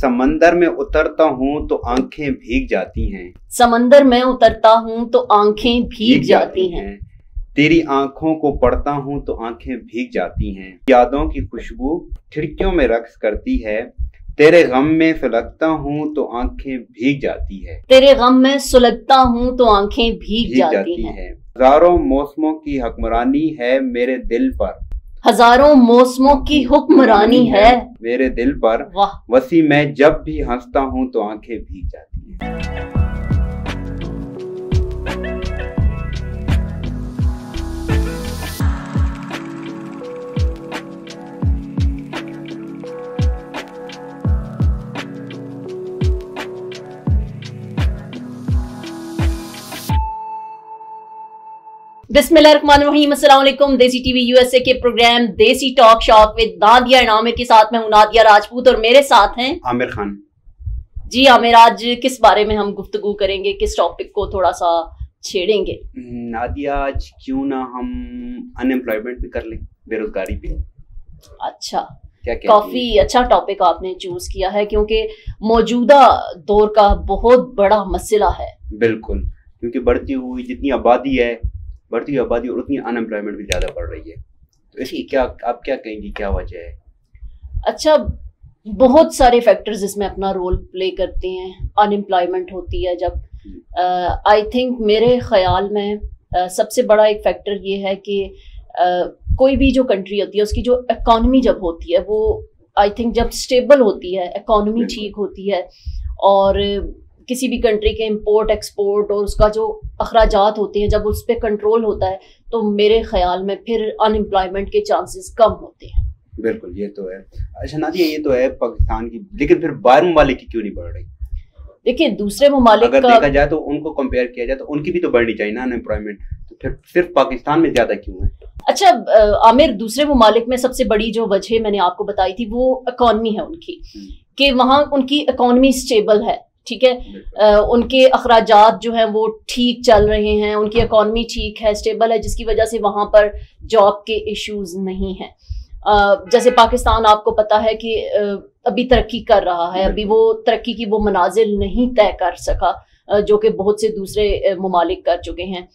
समंदर में उतरता हूँ तो आंखें भीग जाती हैं। समंदर में उतरता हूँ तो आंखें भीग जाती हैं। तेरी आंखों को पढ़ता हूँ तो आंखें भीग जाती हैं। यादों की खुशबू खिड़कियों में रक्स करती है। तेरे गम में सुलगता हूँ तो आंखें भीग जाती है। तेरे गम में सुलगता हूँ तो आंखें भीग जाती हैं। हजारों मौसमों की हुक्मरानी है मेरे दिल पर। हजारों मौसमों की हुक्मरानी है मेरे दिल पर। वाह। वसी मैं जब भी हंसता हूँ तो आंखें भीग जाती हैं। बिस्मिल्लाहिर्रहमानिर्रहीम, अस्सलाम वालेकुम। देसी टीवी यूएसए के प्रोग्राम देसी talk shock with Nadia and Aamir के साथ मैं हूं नादिया राजपूत और मेरे साथ हैं आमिर खान। जी आमिर, आज किस बारे में हम गुफ्तगू करेंगे, किस टॉपिक को थोड़ा सा छेड़ेंगे? नादिया, आज क्यों ना हम अनएम्प्लॉयमेंट भी कर लें, बेरोजगारी पे। अच्छा, क्या काफी अच्छा टॉपिक आपने चूज किया है क्योंकि मौजूदा दौर का बहुत बड़ा मसला है। बिल्कुल, क्योंकि बढ़ती हुई जितनी आबादी है, बढ़ती हुई आबादी और उतनी अनएम्प्लॉयमेंट भी ज्यादा बढ़ रही है। तो इसकी क्या आप क्या कहेंगी, क्या वजह है? अच्छा, बहुत सारे फैक्टर्स इसमें अपना रोल प्ले करते हैं। अनएम्प्लॉयमेंट होती है जब, आई थिंक मेरे ख्याल में सबसे बड़ा एक फैक्टर ये है कि कोई भी जो कंट्री होती है उसकी जो इकॉनमी जब होती है वो आई थिंक जब स्टेबल होती है, इकॉनमी ठीक होती है और किसी भी कंट्री के इंपोर्ट एक्सपोर्ट और उसका जो अखराजात होते हैं जब उस पर कंट्रोल होता है तो मेरे ख्याल में फिर अनएम्प्लॉयमेंट के चांसेस कम होते हैं। बिल्कुल, ये तो है। अच्छा नादिया, ये तो है पाकिस्तान की, लेकिन फिर बाहर ममालिक की क्यों नहीं बढ़ रही? देखिए, दूसरे ममालिक अगर देखा जाए तो उनको कंपेयर किया जाए तो उनकी भी तो बढ़नी चाहिए ना अनएम्प्लॉयमेंट, तो फिर सिर्फ पाकिस्तान में ज्यादा क्यों है? अच्छा आमिर, दूसरे ममालिक में सबसे बड़ी जो वजह मैंने आपको बताई थी वो इकॉनमी है उनकी, कि वहाँ उनकी इकॉनमी स्टेबल है, ठीक है। उनके अखराजात जो हैं वो ठीक चल रहे हैं, उनकी इकॉनमी ठीक है, स्टेबल है, जिसकी वजह से वहाँ पर जॉब के इश्यूज नहीं हैं। जैसे पाकिस्तान आपको पता है कि अभी तरक्की कर रहा है, अभी वो तरक्की की वो मनाजिल नहीं तय कर सका जो कि बहुत से दूसरे ममालिक कर चुके हैं।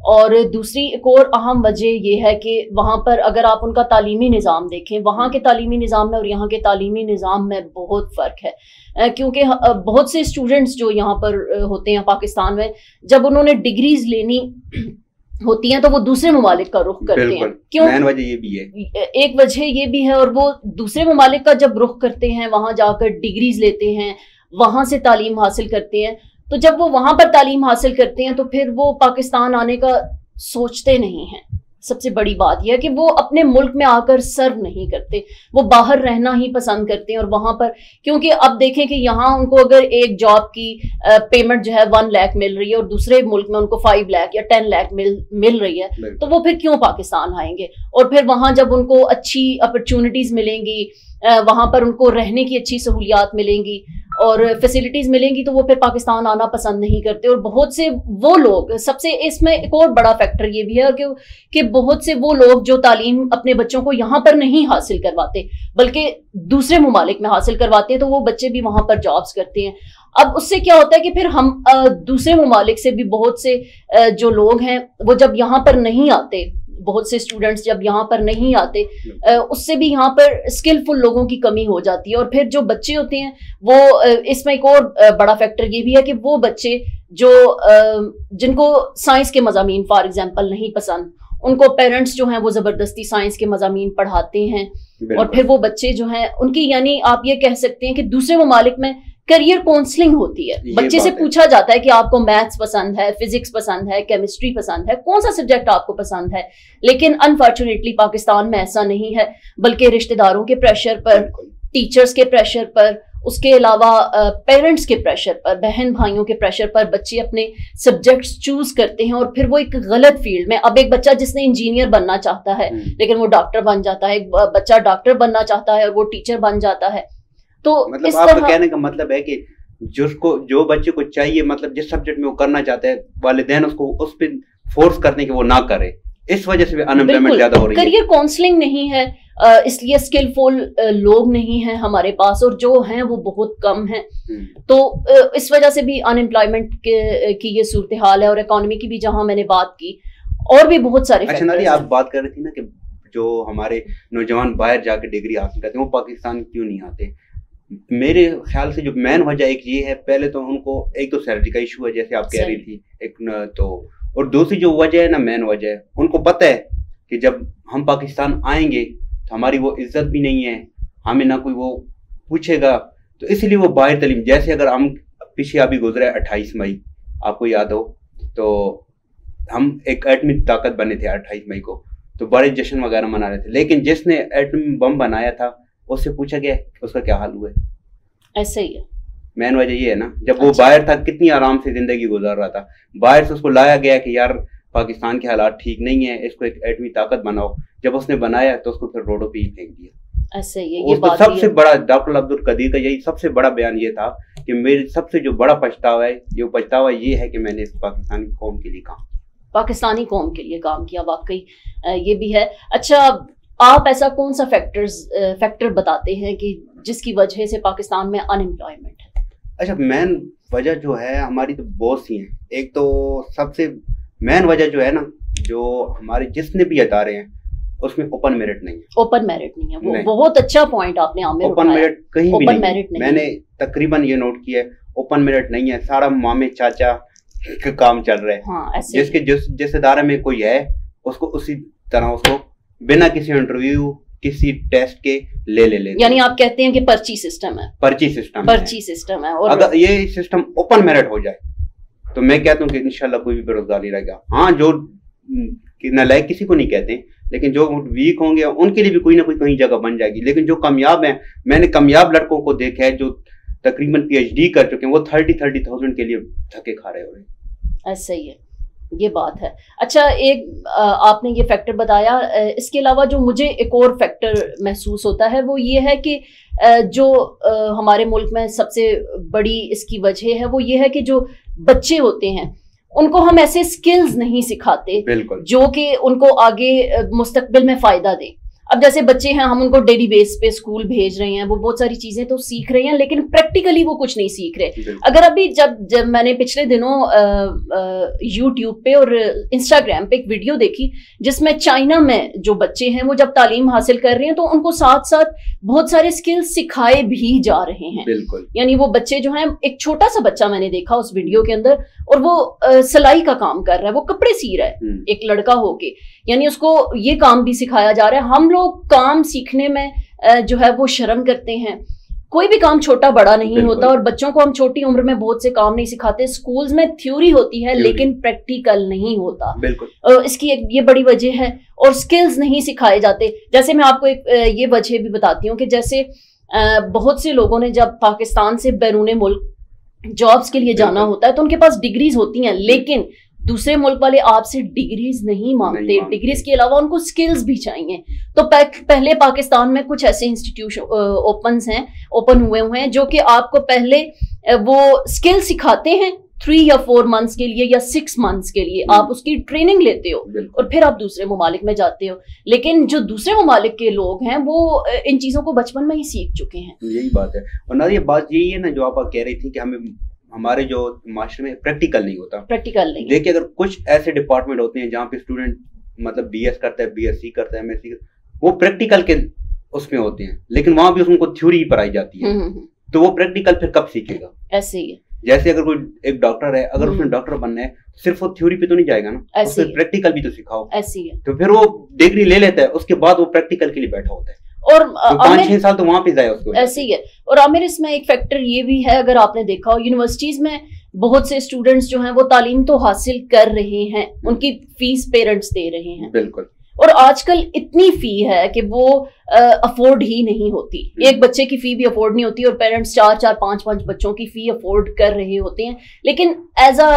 और दूसरी एक और अहम वजह यह है कि वहाँ पर अगर आप उनका तालीमी निज़ाम देखें, वहाँ के तालीमी निज़ाम में और यहाँ के तालीमी निज़ाम में बहुत फ़र्क है, क्योंकि बहुत से स्टूडेंट्स जो यहाँ पर होते हैं पाकिस्तान में, जब उन्होंने डिग्रीज लेनी होती हैं तो वो दूसरे ममालिक का रुख करते हैं। क्यों? वजह ये भी है, एक वजह ये भी है, और वो दूसरे ममालिक का जब रुख करते हैं, वहाँ जाकर डिग्रीज लेते हैं, वहाँ से तालीम हासिल करते हैं, तो जब वो वहां पर तालीम हासिल करते हैं तो फिर वो पाकिस्तान आने का सोचते नहीं हैं। सबसे बड़ी बात यह है कि वो अपने मुल्क में आकर सर्व नहीं करते, वो बाहर रहना ही पसंद करते हैं। और वहां पर क्योंकि अब देखें कि यहाँ उनको अगर एक जॉब की पेमेंट जो है 1 लाख मिल रही है और दूसरे मुल्क में उनको 5 लाख या 10 लाख मिल रही है, तो वो फिर क्यों पाकिस्तान आएंगे? और फिर वहां जब उनको अच्छी अपॉर्चुनिटीज मिलेंगी, वहां पर उनको रहने की अच्छी सहूलियात मिलेंगी और फैसिलिटीज मिलेंगी, तो वो फिर पाकिस्तान आना पसंद नहीं करते। और बहुत से वो लोग, सबसे इसमें एक और बड़ा फैक्टर ये भी है कि बहुत से वो लोग जो तालीम अपने बच्चों को यहाँ पर नहीं हासिल करवाते बल्कि दूसरे ममालिक में हासिल करवाते हैं, तो वो बच्चे भी वहां पर जॉब्स करते हैं। अब उससे क्या होता है कि फिर हम दूसरे ममालिक से भी बहुत से जो लोग हैं वो जब यहाँ पर नहीं आते, बहुत से स्टूडेंट्स जब यहाँ पर नहीं आते, उससे भी यहाँ पर स्किलफुल लोगों की कमी हो जाती है। और फिर जो बच्चे होते हैं वो, इसमें एक और बड़ा फैक्टर ये भी है कि वो बच्चे जो जिनको साइंस के मज़ामीन फॉर एग्जांपल नहीं पसंद, उनको पेरेंट्स जो हैं वो ज़बरदस्ती साइंस के मज़ामीन पढ़ाते हैं और फिर वो बच्चे जो हैं उनकी, यानी आप ये कह सकते हैं कि दूसरे ममालिक में करियर काउंसलिंग होती है। बच्चे से पूछा जाता है कि आपको मैथ्स पसंद है, फिजिक्स पसंद है, केमिस्ट्री पसंद है, कौन सा सब्जेक्ट आपको पसंद है। लेकिन अनफॉर्चुनेटली पाकिस्तान में ऐसा नहीं है, बल्कि रिश्तेदारों के प्रेशर पर, टीचर्स के प्रेशर पर, उसके अलावा पेरेंट्स के प्रेशर पर, बहन भाइयों के प्रेशर पर बच्चे अपने सब्जेक्ट्स चूज करते हैं और फिर वो एक गलत फील्ड में, अब एक बच्चा जिसने इंजीनियर बनना चाहता है लेकिन वो डॉक्टर बन जाता है, एक बच्चा डॉक्टर बनना चाहता है और वो टीचर बन जाता है। तो मतलब आपका कहने का मतलब है कि जो बच्चे को चाहिए, मतलब जिस सब्जेक्ट में वो करना चाहता है, वालिदैन उसको उस पर फोर्स करने के वो ना करे, इस वजह से अनएम्प्लॉयमेंट ज्यादा हो रही है। करियर काउंसलिंग नहीं है, इसलिए स्किलफुल लोग नहीं हैं हमारे पास, और जो हैं वो बहुत कम हैं। तो इस वजह से भी अनएम्प्लॉयमेंट की ये सूरत हाल है, और इकोनॉमी की भी जहां मैंने बात की, और भी बहुत सारे। अच्छा नादिया, आप बात कर रही थी ना कि जो हमारे नौजवान बाहर जाके डिग्री हासिल करते हैं वो पाकिस्तान क्यों नहीं आते। मेरे ख्याल से जो मेन वजह एक ये है, पहले तो उनको एक तो सैलरी का इशू है जैसे आप कह रही थी एक तो, और दूसरी जो वजह है ना, मेन वजह है उनको पता है कि जब हम पाकिस्तान आएंगे तो हमारी वो इज्जत भी नहीं है, हमें ना कोई वो पूछेगा, तो इसलिए वो बाहर तलीम। जैसे अगर हम पीछे अभी गुजरे 28 मई, आपको याद हो, तो हम एक एटमी ताकत बने थे 28 मई को, तो बड़े जश्न वगैरह मना रहे थे, लेकिन जिसने एटमी बम बनाया था उससे पूछा गया उसका क्या हाल हुआ है। ऐसे ही है, मेन वजह ये है ना, जब वो बाहर था कितनी आराम से जिंदगी गुजार रहा था, बाहर से उसको लाया गया कि यार पाकिस्तान के हालात ठीक नहीं है, इसको एक एटमी ताकत बनाओ। जब उसने बनाया तो उसको फिर रोडों पे ही फेंक दिया। ऐसे ही है, ये बात सबसे बड़ा डॉक्टर अब्दुल कदीर का यही सबसे बड़ा बयान ये था कि मेरे सबसे जो बड़ा पछतावा है, ये पछतावा ये है कि मैंने इस पाकिस्तानी कौम के लिए काम, पाकिस्तानी कौम के लिए काम किया। वाकई ये भी है। अच्छा, आप ऐसा कौन सा फैक्टर बताते हैं कि जिसकी वजह से पाकिस्तान में अनएम्प्लॉयमेंट है? अच्छा, मेन वजह जो है हमारी तो बहुत सी हैं। एक तो सबसे मेन वजह जो है ना, जो हमारे जितने भी अदारे हैं उसमें ओपन मेरिट नहीं है। ओपन मेरिट नहीं है, वो नहीं। बहुत अच्छा पॉइंट आपने आमिर ओपन मेरिट कहीं भी नहीं, मैंने नहीं। तकरीबन ये नोट किया है, ओपन मेरिट नहीं है, सारा मामे चाचा का काम चल रहा है। हाँ, जिसके जिस अदारे में कोई है उसको उसी तरह उसको बिना किसी इंटरव्यू किसी टेस्ट के ले यानी आप कहते हैं कि पर्ची सिस्टम है, पर्ची सिस्टम है। और अगर ये सिस्टम ओपन मेरिट हो जाए तो मैं कहता हूँ कि इंशाल्लाह कोई भी बेरोजगार नहीं रहेगा। हाँ, जो नालायक किसी को नहीं कहते, लेकिन जो वीक होंगे उनके लिए भी कोई ना कोई कहीं जगह बन जाएगी। लेकिन जो कामयाब हैं, मैंने कामयाब लड़कों को देखा है जो तकरीबन PhD कर चुके हैं, वो 30,000 के लिए धक्के खा रहे हो रहे हैं। ऐसा ही है, ये बात है। अच्छा, एक आपने ये फैक्टर बताया, इसके अलावा जो मुझे एक और फैक्टर महसूस होता है वो ये है कि जो हमारे मुल्क में सबसे बड़ी इसकी वजह है वो ये है कि जो बच्चे होते हैं उनको हम ऐसे स्किल्स नहीं सिखाते जो कि उनको आगे मुस्तकबिल में फायदा दे। अब जैसे बच्चे हैं, हम उनको डेली बेस पे स्कूल भेज रहे हैं, वो बहुत सारी चीजें तो सीख रहे हैं, लेकिन प्रैक्टिकली वो कुछ नहीं सीख रहे। अगर अभी जब मैंने पिछले दिनों यूट्यूब पे और इंस्टाग्राम पे एक वीडियो देखी जिसमें चाइना में जो बच्चे हैं वो जब तालीम हासिल कर रहे हैं तो उनको साथ साथ बहुत सारे स्किल्स सिखाए भी जा रहे हैं। यानी वो बच्चे जो हैं, एक छोटा सा बच्चा मैंने देखा उस वीडियो के अंदर, और वो सिलाई का काम कर रहा है, वो कपड़े सी रहा है, एक लड़का होके, यानी उसको ये काम भी सिखाया जा रहा है। हम लोग काम सीखने में जो है वो शर्म करते हैं। कोई भी काम छोटा बड़ा नहीं होता, और बच्चों को हम छोटी उम्र में बहुत से काम नहीं सिखाते। स्कूल्स में थ्योरी होती है लेकिन प्रैक्टिकल नहीं होता, इसकी एक ये बड़ी वजह है। और स्किल्स नहीं सिखाए जाते। जैसे मैं आपको एक ये वजह भी बताती हूँ कि जैसे बहुत से लोगों ने जब पाकिस्तान से बैरून मुल्क जॉब्स के लिए जाना होता है तो उनके पास डिग्रीज होती हैं, लेकिन दूसरे मुल्क वाले आपसे डिग्रीज नहीं मांगते। डिग्रीज के अलावा उनको स्किल्स भी चाहिए। तो पहले पाकिस्तान में कुछ ऐसे इंस्टीट्यूशन ओपन हुए हैं जो कि आपको पहले वो स्किल सिखाते हैं 3 या 4 मंथ्स के लिए या 6 मंथ्स के लिए, आप उसकी ट्रेनिंग लेते हो और फिर आप दूसरे ममालिक में जाते हो। लेकिन जो दूसरे ममालिक के लोग हैं वो इन चीजों को बचपन में ही सीख चुके हैं। यही बात है। और ना ये बात यही है ना जो आप कह रही थी कि हमें हमारे जो मास्टर में प्रैक्टिकल नहीं होता। प्रैक्टिकल नहीं। देखिए, अगर कुछ ऐसे डिपार्टमेंट होते हैं जहाँ पे स्टूडेंट मतलब BS करता है, BSc करता है, MSc, वो प्रैक्टिकल के उसमें होते हैं, लेकिन वहां भी उनको थ्योरी पढ़ाई जाती है। तो वो प्रैक्टिकल फिर कब सीखेगा? ऐसे ही है। जैसे अगर कोई एक डॉक्टर है, अगर उसने डॉक्टर बनना है, सिर्फ वो थ्योरी पे तो नहीं जाएगा ना, ऐसे तो प्रैक्टिकल भी तो सिखाओ। ऐसे है। तो फिर वो डिग्री ले लेता है, उसके बाद वो प्रैक्टिकल के लिए बैठा होता है, और तो 5-6 साल तो वहां पे जाए उसको। ऐसे ही है। और आमिर, इसमें एक फैक्टर ये भी है, अगर आपने देखा हो यूनिवर्सिटीज में बहुत से स्टूडेंट्स जो हैं वो तालीम तो हासिल कर रहे हैं, उनकी फीस पेरेंट्स दे रहे हैं। बिल्कुल। और आजकल इतनी फी है कि वो अफोर्ड ही नहीं होती। एक बच्चे की फी भी अफोर्ड नहीं होती और पेरेंट्स 4-4, 5-5 बच्चों की फी अफोर्ड कर रहे होते हैं। लेकिन एज अ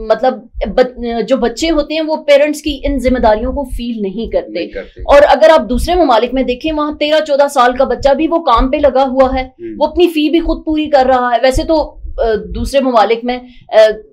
मतलब जो बच्चे होते हैं वो पेरेंट्स की इन जिम्मेदारियों को फील नहीं करते। और अगर आप दूसरे ममालिक में देखें, वहां 13-14 साल का बच्चा भी वो काम पे लगा हुआ है, वो अपनी फी भी खुद पूरी कर रहा है। वैसे तो दूसरे ममालिक में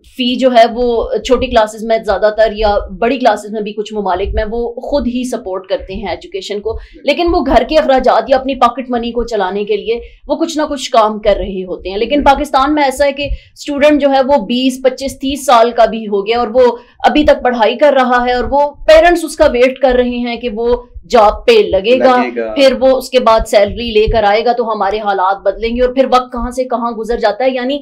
फी जो है वो छोटी क्लासेस में ज्यादातर या बड़ी क्लासेस में भी कुछ ममालिक में वो खुद ही सपोर्ट करते हैं एजुकेशन को, लेकिन वो घर के अखराजात या अपनी पॉकेट मनी को चलाने के लिए वो कुछ ना कुछ काम कर रहे होते हैं। लेकिन पाकिस्तान में ऐसा है कि स्टूडेंट जो है वो 20, 25, 30 साल का भी हो गया और वो अभी तक पढ़ाई कर रहा है और वो पेरेंट्स उसका वेट कर रहे हैं कि वो जॉब पे लगेगा, फिर वो उसके बाद सैलरी लेकर आएगा तो हमारे हालात बदलेंगे, और फिर वक्त कहाँ से कहाँ गुजर जाता है। यानी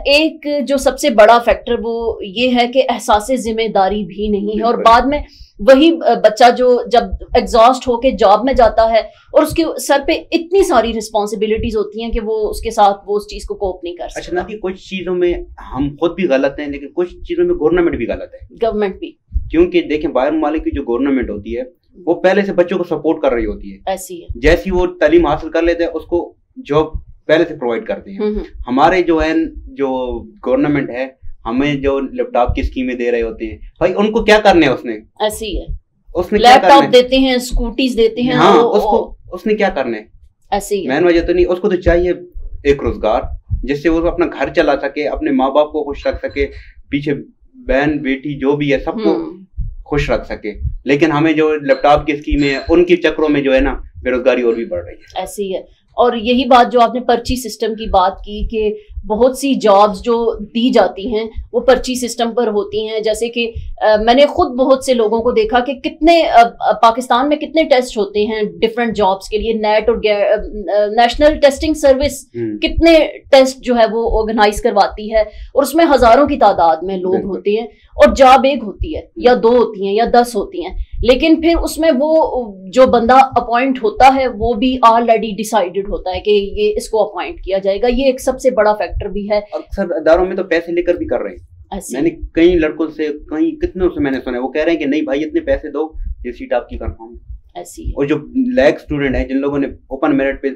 एक जो सबसे बड़ा फैक्टर वो ये है कि एहसास जिम्मेदारी भी नहीं है, और बाद में वही बच्चा जो जब एग्जॉस्ट होके जॉब में जाता है और उसके सर पे इतनी सारी रिस्पॉन्सिबिलिटीज होती हैं कि वो उसके साथ वो उस चीज को कोप नहीं कर सकता। अच्छा ना, कि कुछ चीजों में हम खुद भी गलत हैं, लेकिन कुछ चीजों में गवर्नमेंट भी गलत है। गवर्नमेंट भी, क्योंकि देखें बाहर ममालिक की जो गवर्नमेंट होती है वो पहले से बच्चों को सपोर्ट कर रही होती है, ऐसी है, जैसी वो तालीम हासिल कर लेते हैं उसको जॉब पहले से प्रोवाइड करते हैं। हमारे जो है जो गवर्नमेंट है हमें जो लैपटॉप की स्कीमें दे रहे होते हैं, भाई उनको क्या करने है उसने, ऐसी है, उसने लैपटॉप देते हैं, स्कूटीज देते हैं, हाँ, उसने क्या करने है, ऐसी मैन वजह तो नहीं। उसको तो चाहिए एक रोजगार जिससे वो अपना घर चला सके, अपने माँ बाप को खुश रख सके, पीछे बहन बेटी जो भी है सबको खुश रख सके। लेकिन हमें जो लैपटॉप की स्कीम है उनके चक्रों में जो है ना बेरोजगारी और भी बढ़ रही है। ऐसी है, और यही बात जो आपने पर्ची सिस्टम की बात की कि बहुत सी जॉब्स जो दी जाती हैं वो पर्ची सिस्टम पर होती हैं। जैसे कि मैंने खुद बहुत से लोगों को देखा कि कितने पाकिस्तान में कितने टेस्ट होते हैं डिफरेंट जॉब्स के लिए, नेट और नेशनल टेस्टिंग सर्विस कितने टेस्ट जो है वो ऑर्गेनाइज करवाती है, और उसमें हजारों की तादाद में लोग होते हैं और जॉब एक होती है या 2 होती हैं या 10 होती हैं, लेकिन फिर उसमें वो जो बंदा अपॉइंट होता है वो भी ऑलरेडी डिसाइडेड होता है कि ये इसको अपॉइंट किया जाएगा। ये एक सबसे बड़ा फैक्टर भी है। अक्सर अदारों में तो पैसे लेकर भी कर रहे हैं। मैंने कई लड़कों से, कई कितनों से मैंने सुना, वो कह रहे हैं कि नहीं भाई इतने पैसे दो ये सीट आपकी कंफर्म है। ऐसी और जो लैक स्टूडेंट है जिन लोगों ने ओपन मेरिट पे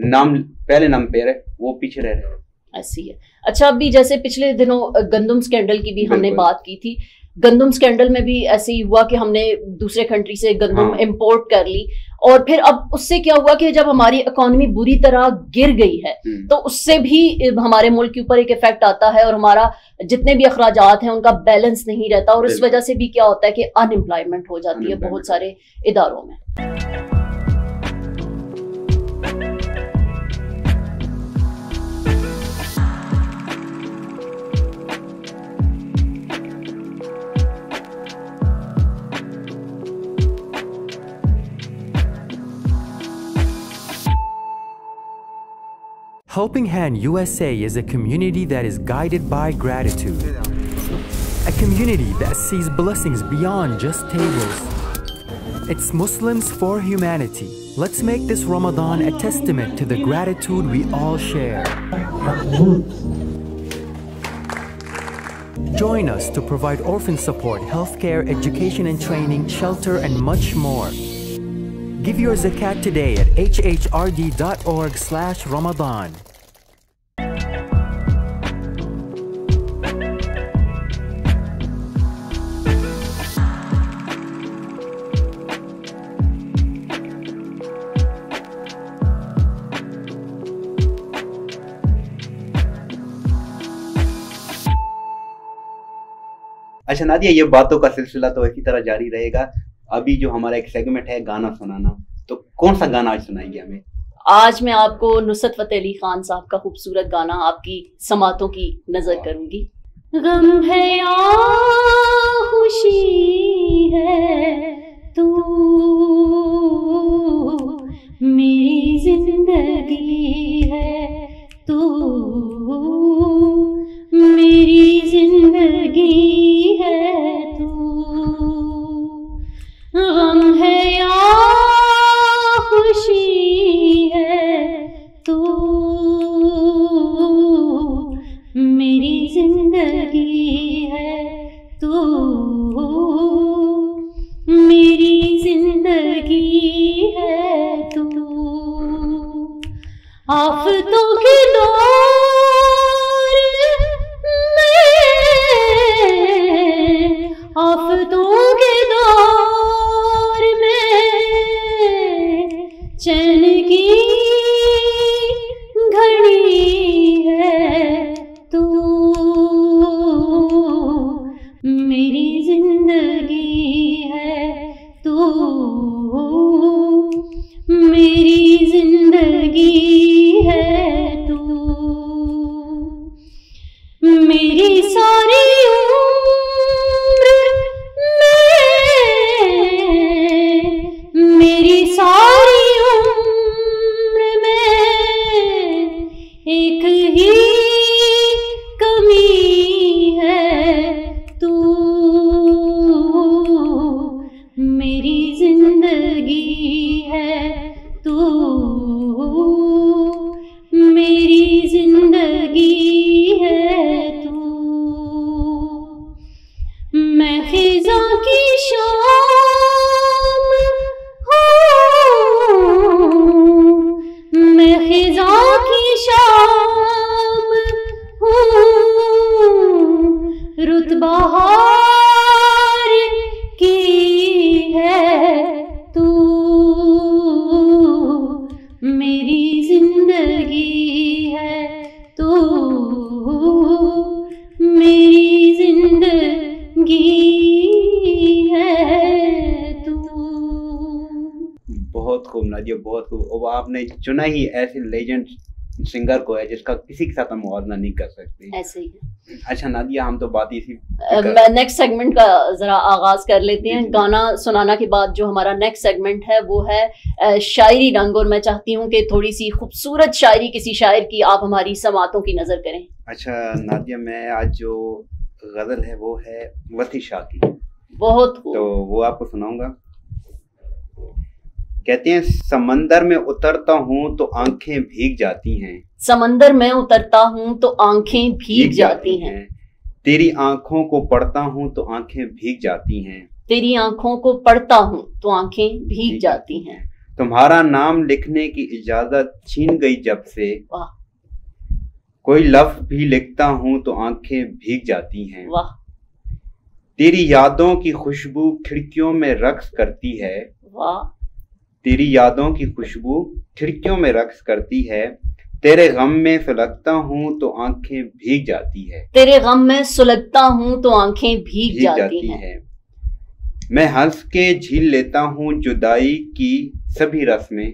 नाम पहले नंबर पे है वो पीछे रह रहे हैं। ऐसी है। अच्छा, अभी जैसे पिछले दिनों गंदम स्कैंडल की भी हमने बात की थी, गंदम स्कैंडल में भी ऐसे ही हुआ कि हमने दूसरे कंट्री से गंदम इंपोर्ट कर ली, और फिर अब उससे क्या हुआ कि जब हमारी इकोनॉमी बुरी तरह गिर गई है तो उससे भी हमारे मुल्क के ऊपर एक इफेक्ट आता है, और हमारा जितने भी अखराजात हैं उनका बैलेंस नहीं रहता, और इस वजह से भी क्या होता है कि अनएम्प्लॉयमेंट हो जाती है बहुत सारे इदारों में। Helping Hand USA is a community that is guided by gratitude. A community that sees blessings beyond just tables. It's Muslims for humanity. Let's make this Ramadan a testament to the gratitude we all share. Join us to provide orphan support, healthcare, education and training, shelter, and much more. Give your zakat today at hhrd.org/Ramadan. अच्छा नादिया, ये बातों का सिलसिला तो इसी तरह जारी रहेगा। अभी जो हमारा एक सेगमेंट है गाना सुनाना, तो कौन सा गाना आज सुनाएंगे हमें? आज मैं आपको नुसरत फतेह अली खान साहब का खूबसूरत गाना आपकी समातों की नजर करूंगी। गम है या खुशी है तू मेरी जिंदगी है, तू मेरी जिंदगी है, तू गम है या खुशी है तू मेरी जिंदगी है, तू मेरी जिंदगी है, तू आफतों के दौर में, आफतों के दौर में चैन की घड़ी है तू मेरी जिंदगी है तू, मेरी सारी उम्र में, मेरी सारी उम्र में एक ही कमी है तू, मेरी जिंदगी है तू, मेरी जिंदगी है तू। मैं खिज़ा की शाम हूँ, मैं खिज़ा की शाम हूँ, रुत बहार की है तू, मेरी जिंदगी है तू, मेरी जिंदगी है तू। बहुत खूब नादिया, बहुत खूब। और आपने चुना ही ऐसे लेजेंड सिंगर को है जिसका किसी के साथ हम मुआवजा नहीं कर सकते। ऐसे ही है। अच्छा नादिया, हम तो बात इसी नेक्स्ट सेगमेंट का जरा आगाज कर लेते हैं। गाना सुनाना के बाद जो हमारा नेक्स्ट सेगमेंट है वो है शायरी रंग, और मैं चाहती हूँ कि थोड़ी सी खूबसूरत शायरी किसी शायर की आप हमारी समातों की नजर करें। अच्छा नादिया, मैं आज जो गजल है वो है वसी शाह की, बहुत खूब। तो वो आपको सुनाऊंगा। कहते हैं समंदर में उतरता हूँ तो आंखें भीग जाती हैं, समंदर में उतरता हूँ तो आंखें भीग जाती हैं, तेरी आंखों को पढ़ता हूँ तो आंखें भीग जाती हैं, तेरी आंखों को पढ़ता हूँ तो आंखें भीग जाती हैं, तुम्हारा नाम लिखने की इजाजत छीन गई जब से, वाह, कोई लफ्ज भी लिखता हूँ तो आंखें भीग जाती हैं, वाह, तेरी यादों की खुशबू खिड़कियों में रक्स करती है, वाह, तेरी यादों की खुशबू खिड़कियों में रक्स करती है, तेरे गम में सुलगता हूँ तो आंखें भीग जाती है, तेरे गम में सुलगता हूँ तो आंखें भीग जाती हैं, मैं हंस के झील लेता हूँ जुदाई की सभी रस्में,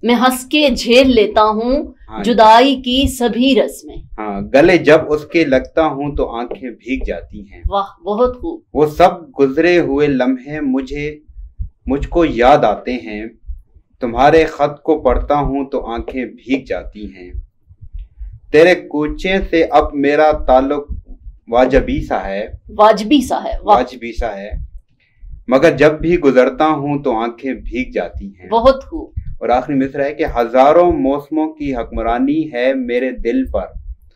मैं हंस के झेल लेता हूँ हाँ, जुदाई की सभी रस्में, हाँ, गले जब उसके लगता हूँ तो आंखें भीग जाती हैं, वाह, बहुत खूब। वो सब गुजरे हुए लम्हे मुझको याद आते हैं, तुम्हारे खत को पढ़ता हूँ तो आंखें भीग जाती हैं, तेरे कूचे से अब मेरा ताल्लुक वाजबी सा है, वाजबी सा है, वाजबी सा है, मगर जब भी गुजरता हूँ तो आंखें भीग जाती हैं, बहुत खूब। और आखिरी मिसरा है कि हजारों मौसमों की हुक्मरानी है मेरे दिल पर,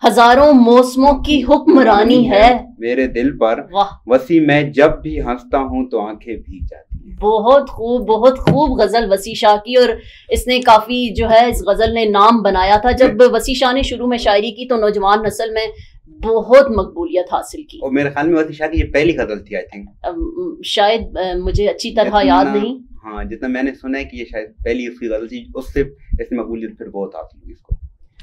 हजारों मौसमों की हुक्मरानी है मेरे दिल पर, वाह, वसी मैं जब भी हंसता हूँ तो आंखें भीग जाती हैं। बहुत खूब, बहुत खूब गजल वसी शाह की। और इसने काफी जो है इस गजल ने नाम बनाया था। जब वसी शाह ने शुरू में शायरी की तो नौजवान नस्ल में बहुत मकबूलियत हासिल की। और मेरे ख्याल में वसी शाह की ये पहली गजल थी, आई थिंक, शायद मुझे अच्छी तरह याद नहीं। हाँ, जितना मैंने सुना है कि ये शायद पहली उसकी गजल थी, उससे इसमें मकबूलियत फिर बहुत हासिल हुई इसको।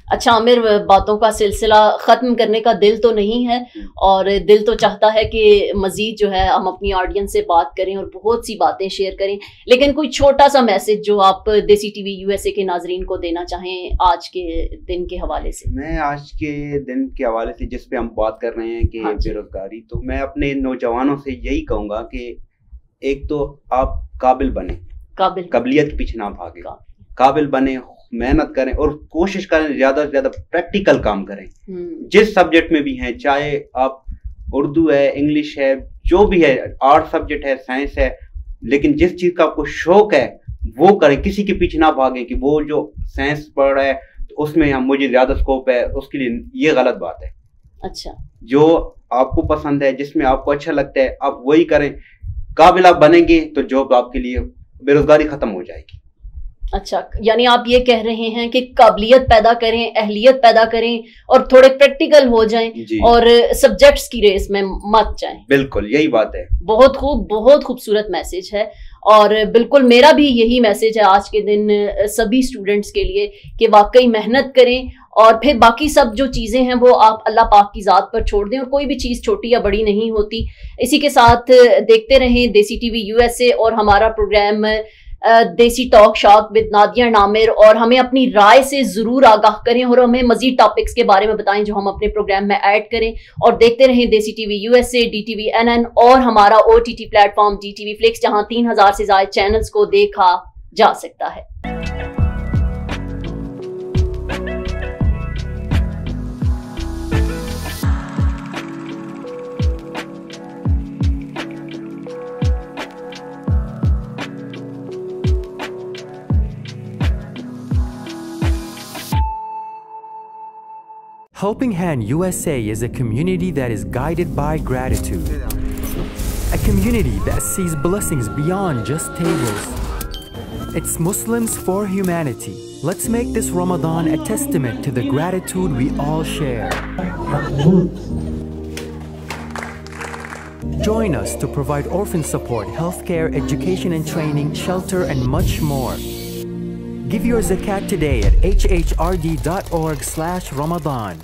अच्छा आमिर, बातों का सिलसिला खत्म करने का दिल तो नहीं है, और दिल तो चाहता है कि मजीद जो है हम अपनी ऑडियंस से बात करें और बहुत सी बातें शेयर करें, लेकिन कोई छोटा सा मैसेज जो आप देसी टीवी यूएसए के नाजरीन को देना चाहें आज के दिन के हवाले से। मैं आज के दिन के हवाले से जिस पे हम बात कर रहे हैं कि हाँ, बेरोजगारी, तो मैं अपने नौजवानों से यही कहूँगा कि एक तो आप काबिल बने, काबिलियत के पीछे ना भागे, काबिल बने, मेहनत करें और कोशिश करें ज्यादा से ज्यादा प्रैक्टिकल काम करें, जिस सब्जेक्ट में भी हैं, चाहे आप उर्दू है, इंग्लिश है, जो भी है, आर्ट सब्जेक्ट है, साइंस है, लेकिन जिस चीज का आपको शौक है वो करें, किसी के पीछे ना भागें कि वो जो साइंस पढ़ रहा है तो उसमें मुझे ज्यादा स्कोप है, उसके लिए ये गलत बात है। अच्छा, जो आपको पसंद है, जिसमें आपको अच्छा लगता है, आप वही करें। काबिल आप बनेंगे तो जॉब आपके लिए, बेरोजगारी खत्म हो जाएगी। अच्छा, यानी आप ये कह रहे हैं कि काबिलियत पैदा करें, अहलियत पैदा करें और थोड़े प्रैक्टिकल हो जाएं और सब्जेक्ट्स की रेस में मत जाएं। बिल्कुल यही बात है। बहुत खूब, बहुत खूबसूरत मैसेज है, और बिल्कुल मेरा भी यही मैसेज है आज के दिन सभी स्टूडेंट्स के लिए कि वाकई मेहनत करें और फिर बाकी सब जो चीज़ें हैं वो आप अल्लाह पाक की ज़ात पर छोड़ दें, और कोई भी चीज़ छोटी या बड़ी नहीं होती। इसी के साथ देखते रहें देसी टीवी यूएसए और हमारा प्रोग्राम देसी talk shock with Nadia Namir, और हमें अपनी राय से जरूर आगाह करें और हमें मजीद टॉपिक्स के बारे में बताएं जो हम अपने प्रोग्राम में ऐड करें। और देखते रहें देसी टीवी USA, DTV NN और हमारा OTT प्लेटफॉर्म DTV Flix, जहां 3000 से ज्यादा चैनल्स को देखा जा सकता है। Helping Hand USA is a community that is guided by gratitude. A community that sees blessings beyond just tables. It's Muslims for humanity. Let's make this Ramadan a testament to the gratitude we all share. Join us to provide orphan support, healthcare, education and training, shelter, and much more. Give your zakat today at hhrd.org/Ramadan.